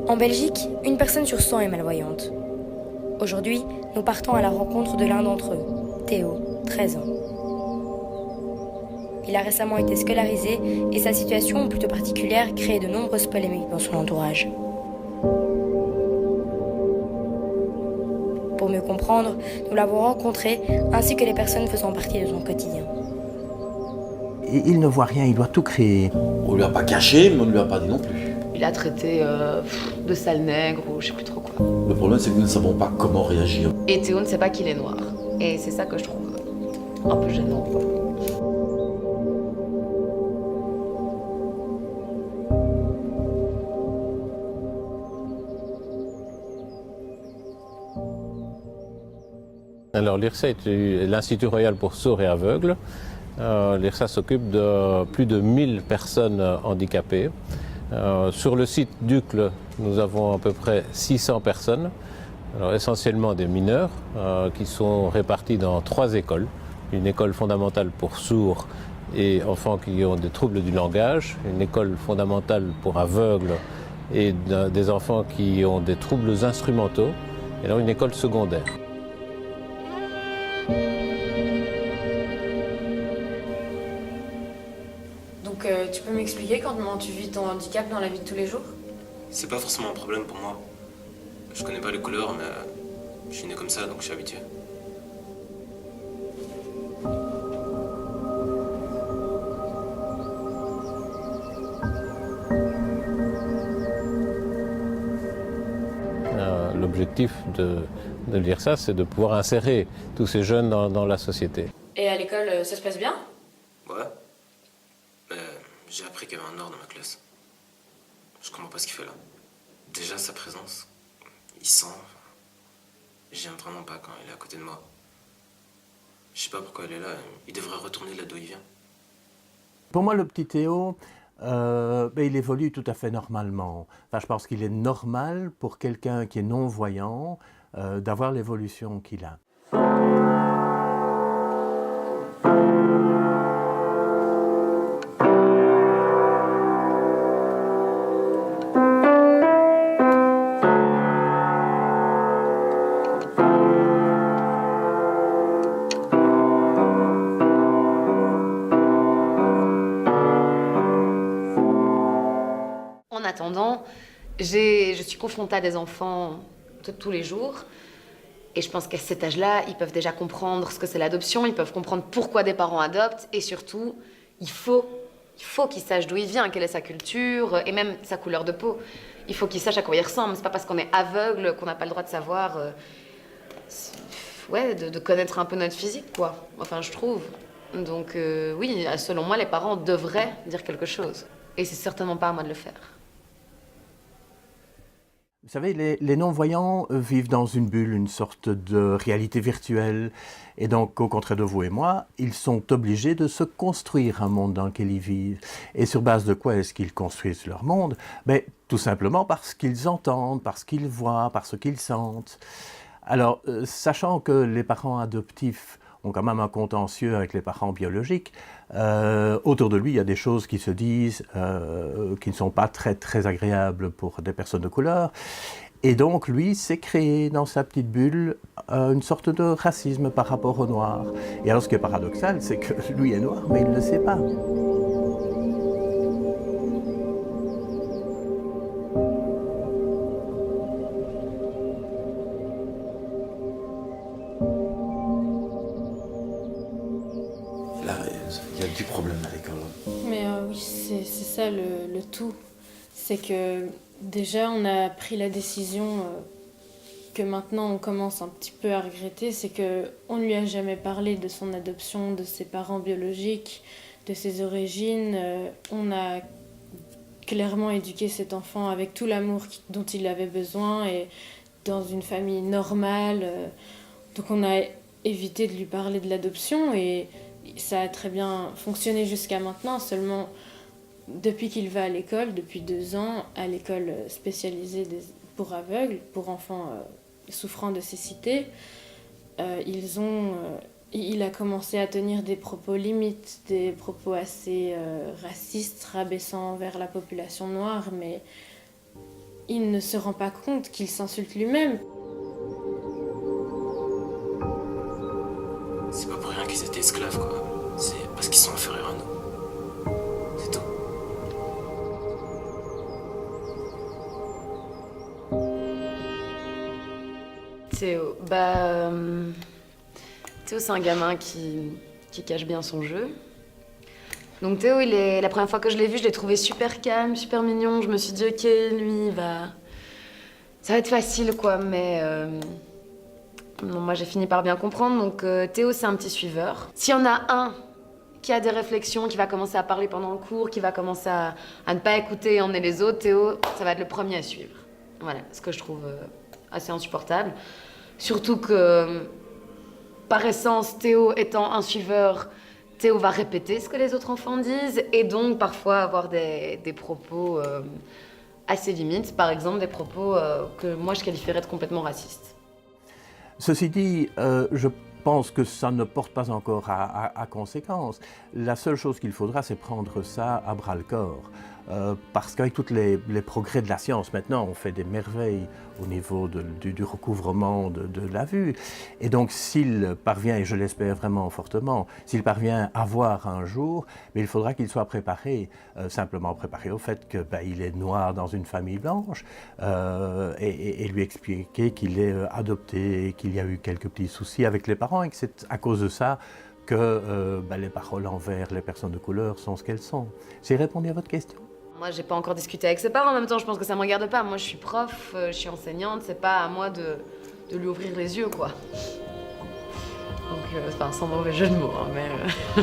En Belgique, une personne sur 100 est malvoyante. Aujourd'hui, nous partons à la rencontre de l'un d'entre eux, Théo, 13 ans. Il a récemment été scolarisé et sa situation plutôt particulière crée de nombreuses polémiques dans son entourage. Pour mieux comprendre, nous l'avons rencontré ainsi que les personnes faisant partie de son quotidien. Il ne voit rien, il doit tout créer. On lui a pas caché, mais on ne lui a pas dit non plus. Il a traité de sale nègre ou je sais plus trop quoi. Le problème, c'est que nous ne savons pas comment réagir. Et Théo ne sait pas qu'il est noir. Et c'est ça que je trouve un peu gênant. Alors l'IRSA est l'Institut Royal pour sourds et aveugles. L'IRSA s'occupe de plus de 1000 personnes handicapées. Sur le site d'Uccle, nous avons à peu près 600 personnes, alors essentiellement des mineurs, qui sont répartis dans 3 écoles. Une école fondamentale pour sourds et enfants qui ont des troubles du langage, une école fondamentale pour aveugles et des enfants qui ont des troubles instrumentaux, et alors une école secondaire. Donc tu peux m'expliquer comment tu vis ton handicap dans la vie de tous les jours? C'est pas forcément un problème pour moi. Je connais pas les couleurs, mais je suis né comme ça, donc je suis habitué. L'objectif de l'IRSA, c'est de pouvoir insérer tous ces jeunes dans la société. Et à l'école, ça se passe bien? Ouais. Mais j'ai appris qu'il y avait un Nord dans ma classe. Je comprends pas ce qu'il fait là. Déjà, sa présence, il sent. J'aime vraiment pas quand il est à côté de moi. Je sais pas pourquoi il est là. Il devrait retourner là d'où il vient. Pour moi, le petit Théo, il évolue tout à fait normalement. Enfin, je pense qu'il est normal pour quelqu'un qui est non-voyant d'avoir l'évolution qu'il a. En attendant, je suis confrontée à des enfants de tous les jours. Et je pense qu'à cet âge-là, ils peuvent déjà comprendre ce que c'est l'adoption, ils peuvent comprendre pourquoi des parents adoptent. Et surtout, il faut qu'ils sachent d'où il vient, quelle est sa culture et même sa couleur de peau. Il faut qu'ils sachent à quoi il ressemble. C'est pas parce qu'on est aveugle qu'on n'a pas le droit de savoir... de connaître un peu notre physique, quoi. Enfin, je trouve. Donc oui, selon moi, les parents devraient dire quelque chose. Et c'est certainement pas à moi de le faire. Vous savez, les non-voyants vivent dans une bulle, une sorte de réalité virtuelle. Et donc, au contraire de vous et moi, ils sont obligés de se construire un monde dans lequel ils vivent. Et sur base de quoi est-ce qu'ils construisent leur monde? Tout simplement parce qu'ils entendent, parce qu'ils voient, parce qu'ils sentent. Alors, sachant que les parents adoptifs ont quand même un contentieux avec les parents biologiques, autour de lui, il y a des choses qui se disent qui ne sont pas très, très agréables pour des personnes de couleur. Et donc, lui, s'est créé dans sa petite bulle une sorte de racisme par rapport aux Noirs. Et alors, ce qui est paradoxal, c'est que lui est noir, mais il ne le sait pas. Là, il y a du problème à l'école. Mais oui, c'est ça le tout. C'est que déjà, on a pris la décision que maintenant on commence un petit peu à regretter, c'est qu'on ne lui a jamais parlé de son adoption, de ses parents biologiques, de ses origines. On a clairement éduqué cet enfant avec tout l'amour dont il avait besoin et dans une famille normale. Donc on a évité de lui parler de l'adoption et ça a très bien fonctionné jusqu'à maintenant. Seulement, depuis qu'il va à l'école, depuis 2 ans, à l'école spécialisée pour aveugles, pour enfants souffrant de cécité, il a commencé à tenir des propos limites, des propos assez racistes, rabaissants envers la population noire, mais il ne se rend pas compte qu'il s'insulte lui-même. C'est pas pour rien qu'ils étaient esclaves, quoi. C'est parce qu'ils sont inférieurs à nous. C'est tout. Théo, Théo, c'est un gamin qui cache bien son jeu. Donc Théo, la première fois que je l'ai vu, je l'ai trouvé super calme, super mignon. Je me suis dit, ok, lui, ça va être facile, quoi. Mais non, moi, j'ai fini par bien comprendre. Donc Théo, c'est un petit suiveur. S'il y en a un qui a des réflexions, qui va commencer à parler pendant le cours, qui va commencer à ne pas écouter et emmener les autres, Théo, ça va être le premier à suivre. Voilà, ce que je trouve assez insupportable. Surtout que, par essence, Théo étant un suiveur, Théo va répéter ce que les autres enfants disent et donc parfois avoir des propos assez limites. Par exemple, des propos que moi je qualifierais de complètement racistes. Ceci dit, je pense que ça ne porte pas encore à conséquence. La seule chose qu'il faudra, c'est prendre ça à bras-le-corps. Parce qu'avec tous les progrès de la science, maintenant, on fait des merveilles au niveau du recouvrement de la vue. Et donc, s'il parvient, et je l'espère vraiment fortement, s'il parvient à voir un jour, mais il faudra qu'il soit préparé, simplement préparé au fait qu'il est noir dans une famille blanche, et lui expliquer qu'il est adopté, qu'il y a eu quelques petits soucis avec les parents, et que c'est à cause de ça que les paroles envers les personnes de couleur sont ce qu'elles sont. J'ai répondu à votre question? Moi, j'ai pas encore discuté avec ses parents. En même temps, je pense que ça me regarde pas. Moi, je suis prof, je suis enseignante. C'est pas à moi de lui ouvrir les yeux, quoi. Donc, sans mauvais jeu de mots, hein, mais...